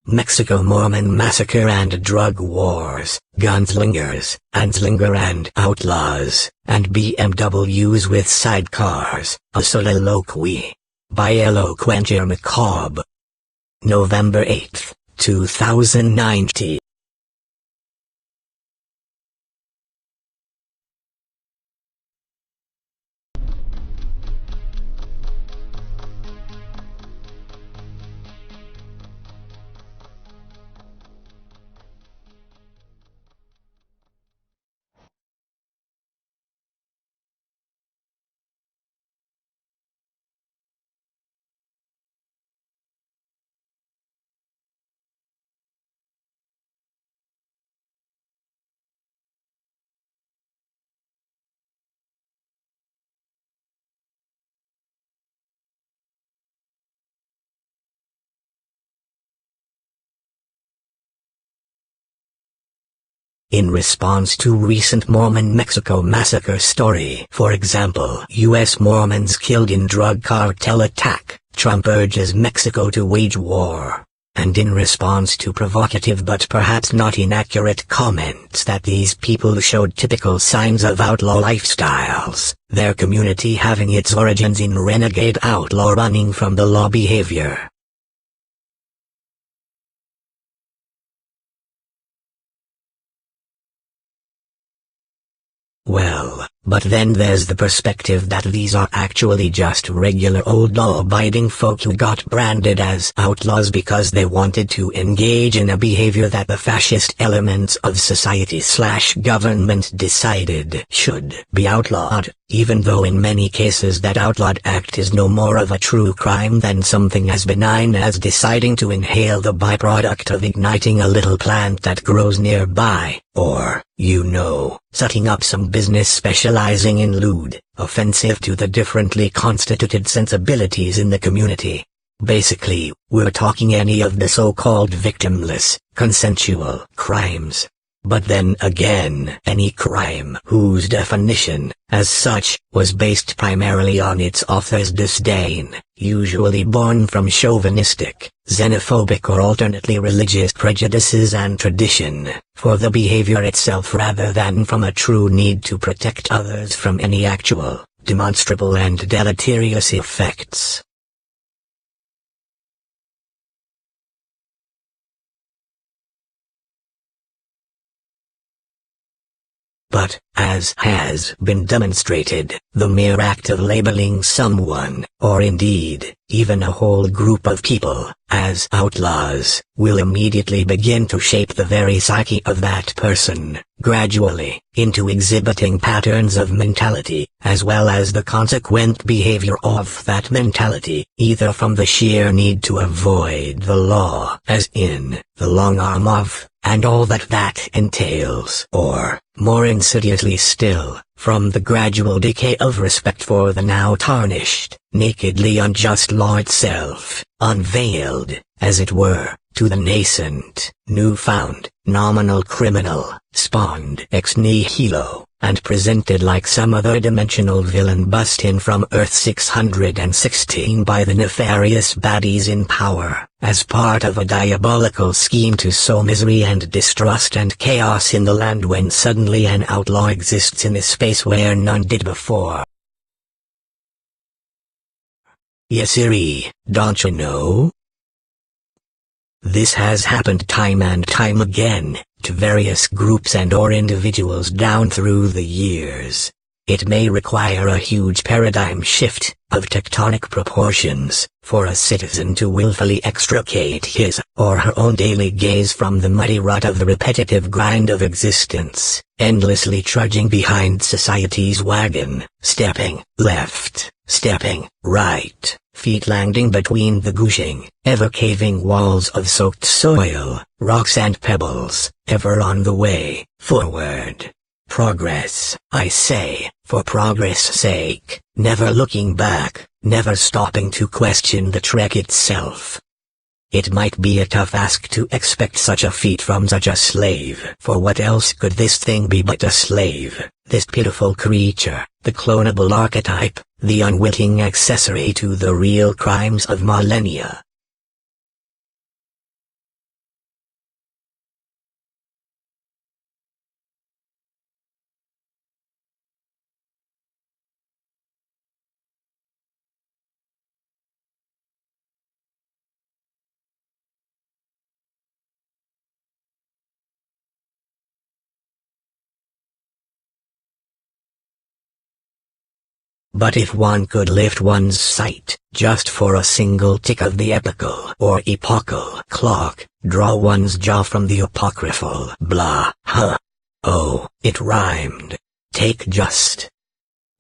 Mexico Mormon Massacre and Drug Wars, Gunslingers, Anslinger and Outlaws, and BMWs with Sidecars, a soliloquy. By Eloquentia Macabre. November 8, 2019. In response to recent Mormon Mexico massacre story, for example, U.S. Mormons killed in drug cartel attack, Trump urges Mexico to wage war. And in response to provocative but perhaps not inaccurate comments that these people showed typical signs of outlaw lifestyles, their community having its origins in renegade outlaw running from the law behavior. Well, but then there's the perspective that these are actually just regular old law-abiding folk who got branded as outlaws because they wanted to engage in a behavior that the fascist elements of society/government decided should be outlawed, even though in many cases that outlawed act is no more of a true crime than something as benign as deciding to inhale the byproduct of igniting a little plant that grows nearby, or, setting up some business specializing in lewd, offensive to the differently constituted sensibilities in the community. Basically, we're talking any of the so-called victimless, consensual crimes. But then again, any crime whose definition, as such, was based primarily on its author's disdain, usually born from chauvinistic, xenophobic or alternately religious prejudices and tradition, for the behavior itself rather than from a true need to protect others from any actual, demonstrable and deleterious effects. But, as has been demonstrated, the mere act of labeling someone, or indeed, even a whole group of people, as outlaws, will immediately begin to shape the very psyche of that person, gradually, into exhibiting patterns of mentality, as well as the consequent behavior of that mentality, either from the sheer need to avoid the law, as in, the long arm of, and all that that entails, or, more insidiously still, from the gradual decay of respect for the now tarnished, nakedly unjust law itself, unveiled, as it were, to the nascent, newfound, nominal criminal, spawned ex nihilo, and presented like some other dimensional villain bust in from Earth 616 by the nefarious baddies in power, as part of a diabolical scheme to sow misery and distrust and chaos in the land when suddenly an outlaw exists in a space where none did before. Yesiri, don't you know? This has happened time and time again, to various groups and or individuals down through the years. It may require a huge paradigm shift, of tectonic proportions, for a citizen to willfully extricate his or her own daily gaze from the muddy rut of the repetitive grind of existence, endlessly trudging behind society's wagon, stepping left, stepping right, feet landing between the gushing, ever-caving walls of soaked soil, rocks and pebbles, ever on the way, forward. Progress, I say, for progress' sake, never looking back, never stopping to question the trek itself. It might be a tough ask to expect such a feat from such a slave, for what else could this thing be but a slave, this pitiful creature, the clonable archetype, the unwitting accessory to the real crimes of millennia. But if one could lift one's sight, just for a single tick of the epical or epochal clock, draw one's jaw from the apocryphal blah, huh. Oh, it rhymed. Take just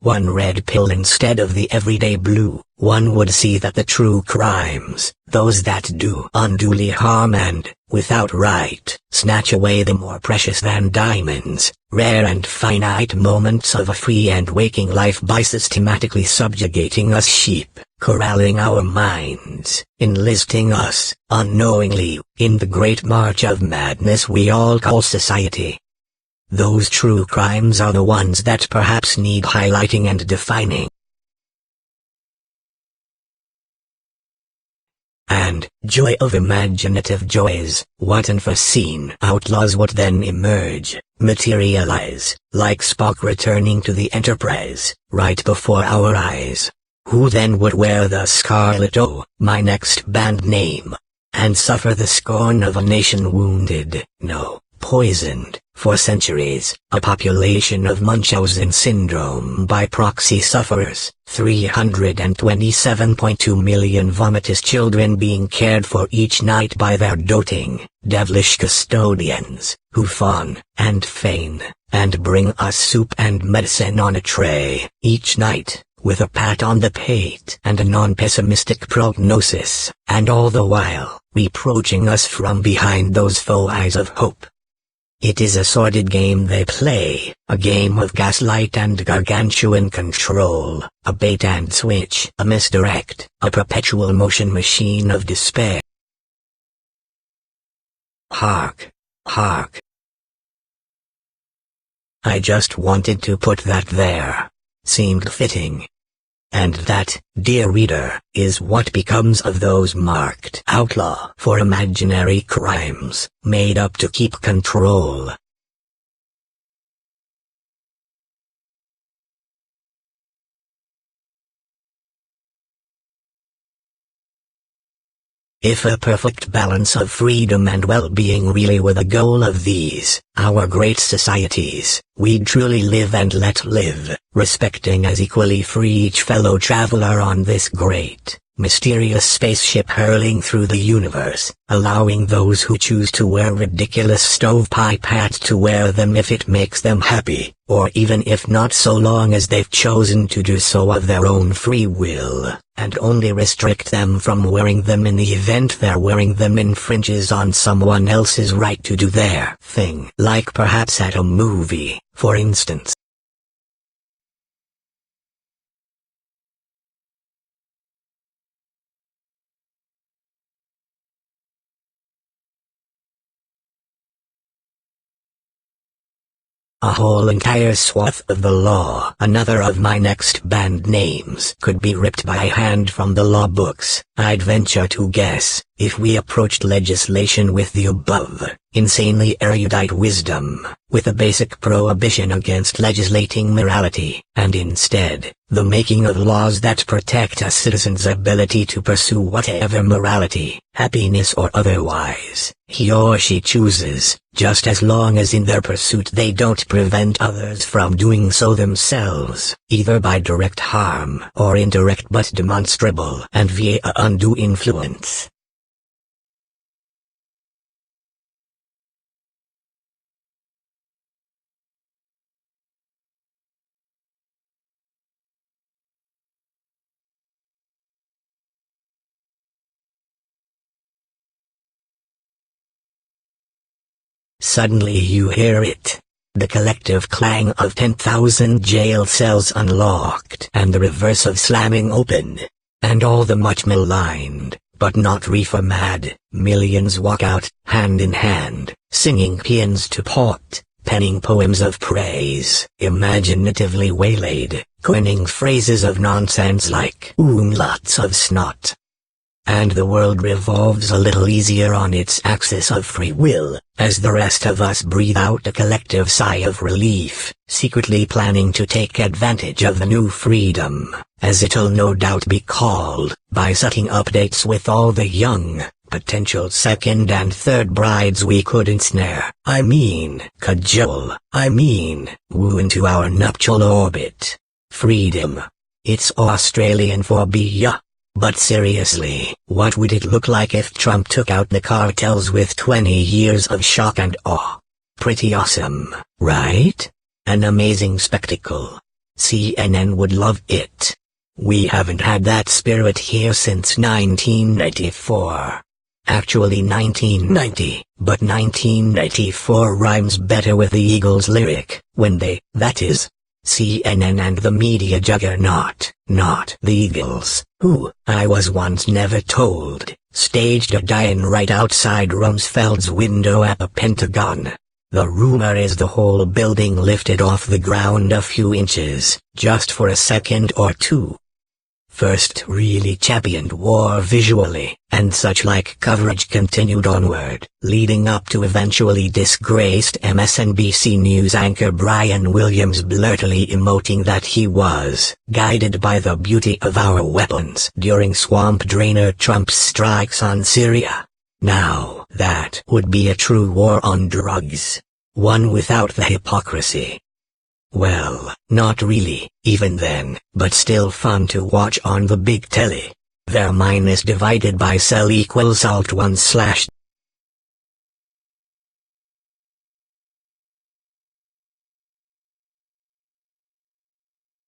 one red pill instead of the everyday blue, one would see that the true crimes, those that do unduly harm and, without right, snatch away the more precious than diamonds, rare and finite moments of a free and waking life by systematically subjugating us sheep, corralling our minds, enlisting us, unknowingly, in the great march of madness we all call society. Those true crimes are the ones that perhaps need highlighting and defining. And, joy of imaginative joys, what unforeseen outlaws would then emerge, materialize, like Spock returning to the Enterprise, right before our eyes. Who then would wear the scarlet, oh, my next band name, and suffer the scorn of a nation wounded, no, poisoned, for centuries, a population of Munchausen syndrome by proxy sufferers, 327.2 million vomitous children being cared for each night by their doting, devilish custodians, who fawn, and feign, and bring us soup and medicine on a tray, each night, with a pat on the pate and a non-pessimistic prognosis, and all the while, reproaching us from behind those faux eyes of hope. It is a sordid game they play, a game of gaslight and gargantuan control, a bait and switch, a misdirect, a perpetual motion machine of despair. Hark! Hark! I just wanted to put that there. Seemed fitting. And that, dear reader, is what becomes of those marked outlaw for imaginary crimes, made up to keep control. If a perfect balance of freedom and well-being really were the goal of these, our great societies, we'd truly live and let live, respecting as equally free each fellow traveler on this great, mysterious spaceship hurling through the universe, allowing those who choose to wear ridiculous stovepipe hats to wear them if it makes them happy, or even if not, so long as they've chosen to do so of their own free will, and only restrict them from wearing them in the event their wearing them infringes on someone else's right to do their thing, like perhaps at a movie, for instance. A whole entire swath of the law, another of my next band names, could be ripped by hand from the law books, I'd venture to guess, if we approached legislation with the above, insanely erudite wisdom, with a basic prohibition against legislating morality, and instead, the making of laws that protect a citizen's ability to pursue whatever morality, happiness or otherwise, he or she chooses, just as long as in their pursuit they don't prevent others from doing so themselves, either by direct harm or indirect but demonstrable and via undue influence. Suddenly you hear it. The collective clang of 10,000 jail cells unlocked and the reverse of slamming open. And all the much maligned, but not reefer mad, millions walk out, hand in hand, singing paeans to pot, penning poems of praise, imaginatively waylaid, coining phrases of nonsense like lots of snot. And the world revolves a little easier on its axis of free will, as the rest of us breathe out a collective sigh of relief, secretly planning to take advantage of the new freedom, as it'll no doubt be called, by setting up dates with all the young, potential second and third brides we could ensnare, cajole, woo into our nuptial orbit. Freedom. It's Australian phobia. But seriously, what would it look like if Trump took out the cartels with 20 years of shock and awe? Pretty awesome, right? An amazing spectacle. CNN would love it. We haven't had that spirit here since 1994. Actually 1990, but 1994 rhymes better with the Eagles lyric, when they, that is, CNN and the media juggernaut, not the Eagles, who, I was once never told, staged a die-in right outside Rumsfeld's window at the Pentagon. The rumor is the whole building lifted off the ground a few inches, just for a second or two. First really championed war visually, and such like coverage continued onward, leading up to eventually disgraced MSNBC News anchor Brian Williams blurtily emoting that he was guided by the beauty of our weapons during swamp drainer Trump's strikes on Syria. Now, that would be a true war on drugs. One without the hypocrisy. Well, not really, even then, but still fun to watch on the big telly. Their minus divided by cell equals alt1/.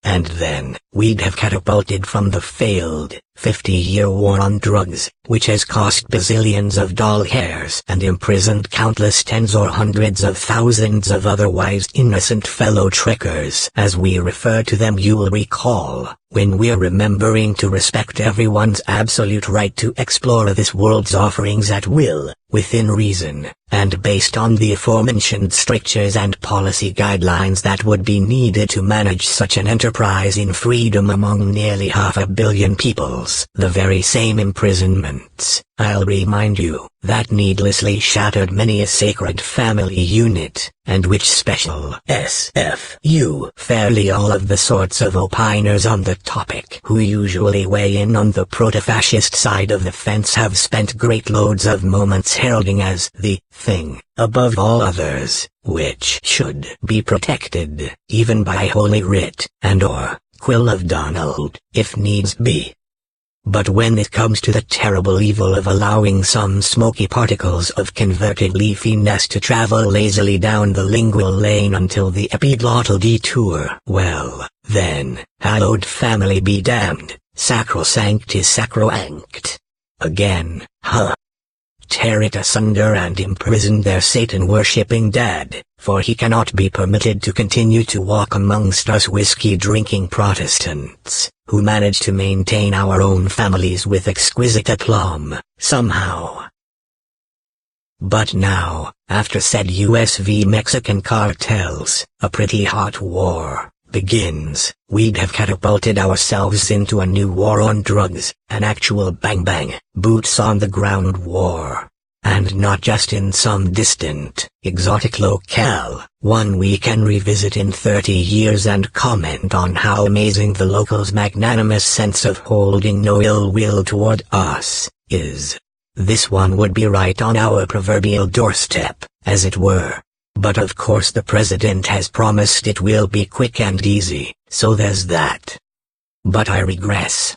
And then, we'd have catapulted from the failed 50-year war on drugs, which has cost bazillions of dollars and imprisoned countless tens or hundreds of thousands of otherwise innocent fellow trekkers, as we refer to them. You'll recall, when we're remembering to respect everyone's absolute right to explore this world's offerings at will, within reason, and based on the aforementioned strictures and policy guidelines that would be needed to manage such an enterprise in freedom among nearly 500 million peoples, the very same imprisonments, I'll remind you, that needlessly shattered many a sacred family unit, and which special SFU fairly all of the sorts of opiners on the topic who usually weigh in on the proto-fascist side of the fence have spent great loads of moments heralding as the thing, above all others, which should be protected, even by Holy Writ, and or Quill of Donald, if needs be. But when it comes to the terrible evil of allowing some smoky particles of converted leafiness to travel lazily down the lingual lane until the epiglottal detour, well, then, hallowed family be damned, sacrosanct is sacrosanct. Again, huh? Tear it asunder and imprison their Satan-worshipping dad, for he cannot be permitted to continue to walk amongst us whiskey-drinking Protestants, who manage to maintain our own families with exquisite aplomb, somehow. But now, after said US v Mexican cartels, a pretty hot war begins, we'd have catapulted ourselves into a new war on drugs, an actual bang-bang, boots-on-the-ground war. And not just in some distant, exotic locale, one we can revisit in 30 years and comment on how amazing the locals' magnanimous sense of holding no ill will toward us is. This one would be right on our proverbial doorstep, as it were. But of course the president has promised it will be quick and easy, so there's that. But I regress.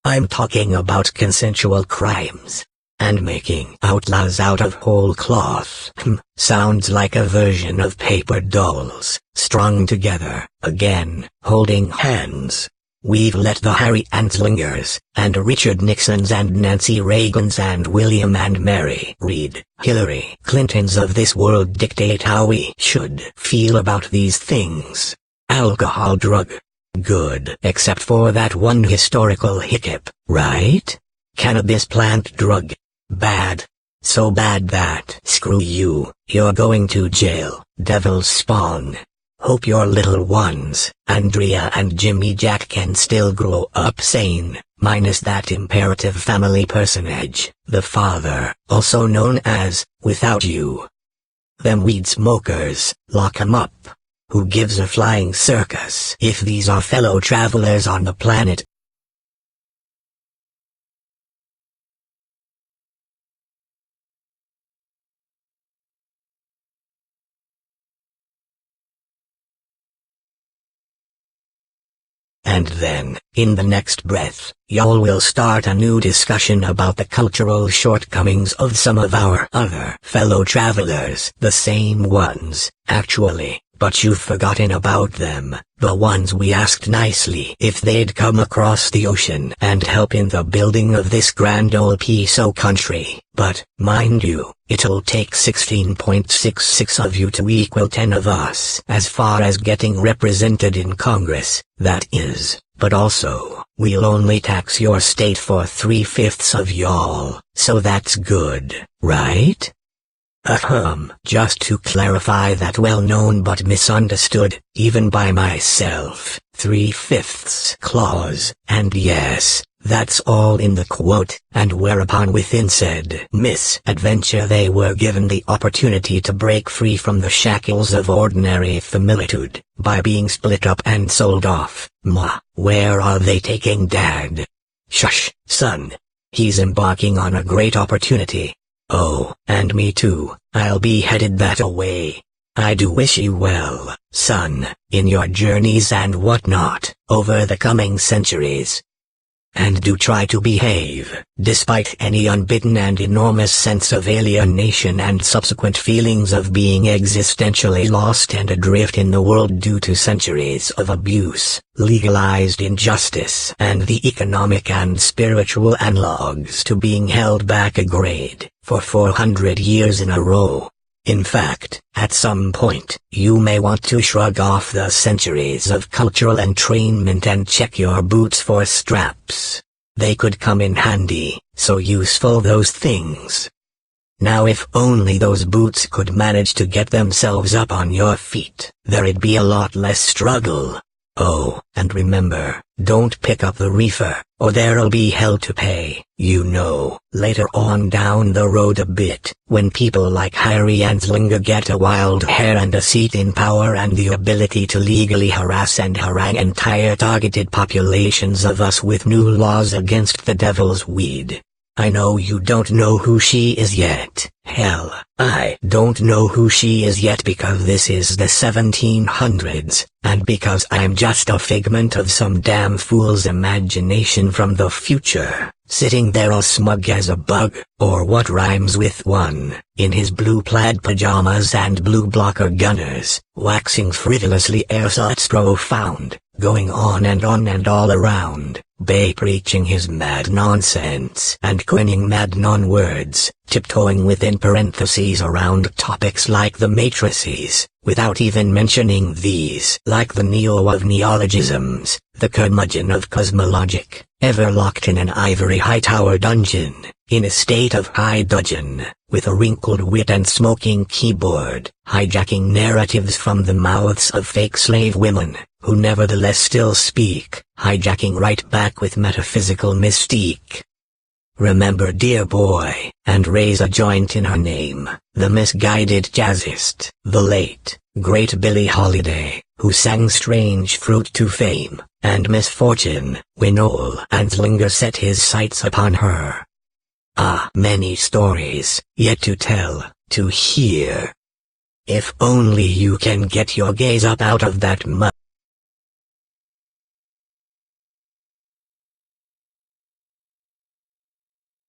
I'm talking about consensual crimes. And making outlaws out of whole cloth, sounds like a version of paper dolls, strung together, again, holding hands. We've let the Harry Anslingers, and Richard Nixons and Nancy Reagans and William and Mary Reid, Hillary Clintons of this world dictate how we should feel about these things. Alcohol drug. Good. Except for that one historical hiccup, right? Cannabis plant drug. Bad. So bad that, screw you, you're going to jail, devil's spawn. Hope your little ones, Andrea and Jimmy Jack, can still grow up sane, minus that imperative family personage, the father, also known as, without you. Them weed smokers, lock 'em up. Who gives a flying circus if these are fellow travelers on the planet? And then, in the next breath, y'all will start a new discussion about the cultural shortcomings of some of our other fellow travelers. The same ones, actually, but you've forgotten about them, the ones we asked nicely if they'd come across the ocean and help in the building of this grand old piece o' country. But, mind you, it'll take 16.66 of you to equal 10 of us as far as getting represented in Congress, that is. But also, we'll only tax your state for 3/5 of y'all, so that's good, right? Just to clarify that well-known but misunderstood, even by myself, 3/5 clause, and yes, that's all in the quote, and whereupon within said misadventure they were given the opportunity to break free from the shackles of ordinary familitude, by being split up and sold off. Ma, where are they taking Dad? Shush, son. He's embarking on a great opportunity. Oh, and me too, I'll be headed that way. I do wish you well, son, in your journeys and whatnot, over the coming centuries. And do try to behave, despite any unbidden and enormous sense of alienation and subsequent feelings of being existentially lost and adrift in the world due to centuries of abuse, legalized injustice, and the economic and spiritual analogues to being held back a grade for 400 years in a row. In fact, at some point, you may want to shrug off the centuries of cultural entrainment and check your boots for straps. They could come in handy, so useful those things. Now if only those boots could manage to get themselves up on your feet, there'd be a lot less struggle. Oh, and remember, don't pick up the reefer, or there'll be hell to pay, you know, later on down the road a bit, when people like Harry Anslinger get a wild hair and a seat in power and the ability to legally harass and harangue entire targeted populations of us with new laws against the devil's weed. I know you don't know who she is yet. Hell, I don't know who she is yet because this is the 1700s, and because I'm just a figment of some damn fool's imagination from the future, sitting there all smug as a bug, or what rhymes with one, in his blue plaid pajamas and blue blocker gunners, waxing frivolously ersatz profound, going on and all around, Bay preaching his mad nonsense and coining mad non-words, tiptoeing within parentheses around topics like the matrices, without even mentioning these, like the neo of neologisms, the curmudgeon of cosmologic, ever locked in an ivory high tower dungeon, in a state of high dudgeon, with a wrinkled wit and smoking keyboard, hijacking narratives from the mouths of fake slave women, who nevertheless still speak, hijacking right back with metaphysical mystique. Remember, dear boy, and raise a joint in her name, the misguided jazzist, the late, great Billie Holiday, who sang Strange Fruit to fame and misfortune, when old Anslinger set his sights upon her. Ah, many stories, yet to tell, to hear. If only you can get your gaze up out of that mud.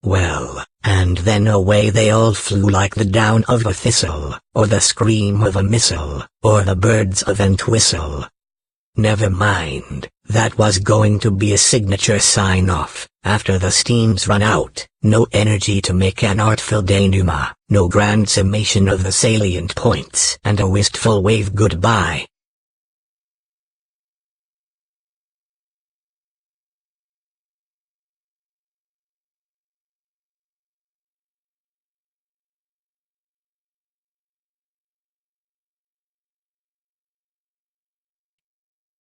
Well, and then away they all flew like the down of a thistle, or the scream of a missile, or the birds of Entwistle. Never mind, that was going to be a signature sign-off, after the steam's run out, no energy to make an artful denouement, no grand summation of the salient points, and a wistful wave goodbye.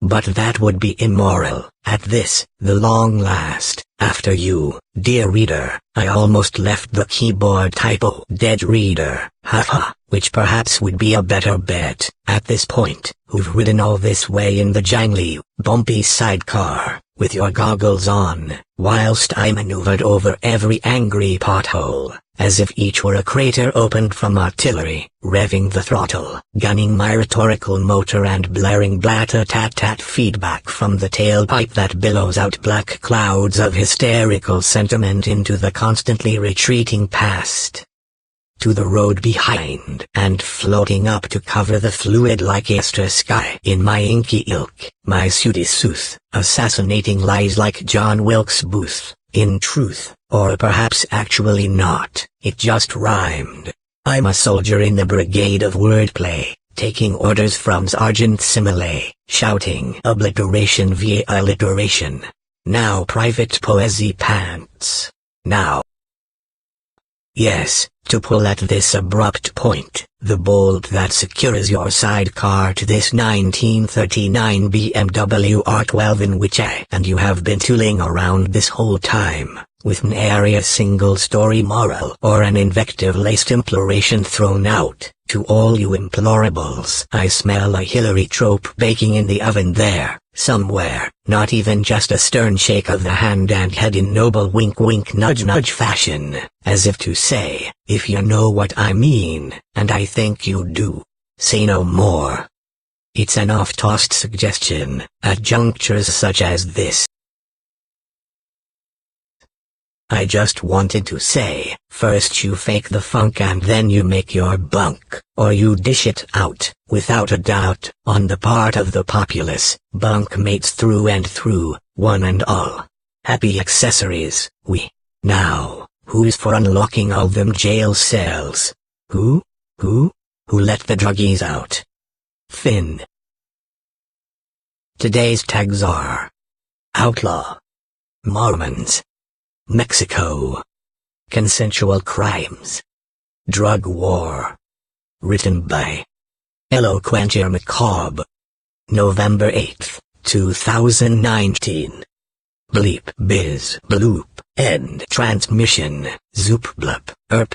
But that would be immoral. At this, the long last, after you, dear reader, I almost left the keyboard typo dead reader, haha, which perhaps would be a better bet, at this point, who've ridden all this way in the jangly, bumpy sidecar, with your goggles on, whilst I maneuvered over every angry pothole, as if each were a crater opened from artillery, revving the throttle, gunning my rhetorical motor and blaring blatter-tat-tat feedback from the tailpipe that billows out black clouds of hysterical sentiment into the constantly retreating past. To the road behind, and floating up to cover the fluid like Easter sky in my inky ilk, my sooty sooth, assassinating lies like John Wilkes Booth. In truth, or perhaps actually not, it just rhymed. I'm a soldier in the brigade of wordplay, taking orders from Sergeant Simile, shouting obliteration via alliteration. Now Private Poesy Pants. Now. Yes, to pull at this abrupt point, the bolt that secures your sidecar to this 1939 BMW R12 in which I and you have been tooling around this whole time, with nary a single-story moral or an invective-laced imploration thrown out. To all you implorables, I smell a Hillary trope baking in the oven there, somewhere, not even just a stern shake of the hand and head in noble wink-wink nudge-nudge fashion, as if to say, if you know what I mean, and I think you do, say no more. It's an oft-tossed suggestion, at junctures such as this. I just wanted to say, first you fake the funk and then you make your bunk, or you dish it out, without a doubt, on the part of the populace, bunk mates through and through, one and all. Happy accessories, we. Now, who's for unlocking all them jail cells? Who? Who let the druggies out? Finn. Today's tags are Outlaw, Mormons, Mexico, Consensual Crimes, Drug War. Written by Eloquentia Macabre. November 8th, 2019. Bleep biz bloop end transmission zoop blup erp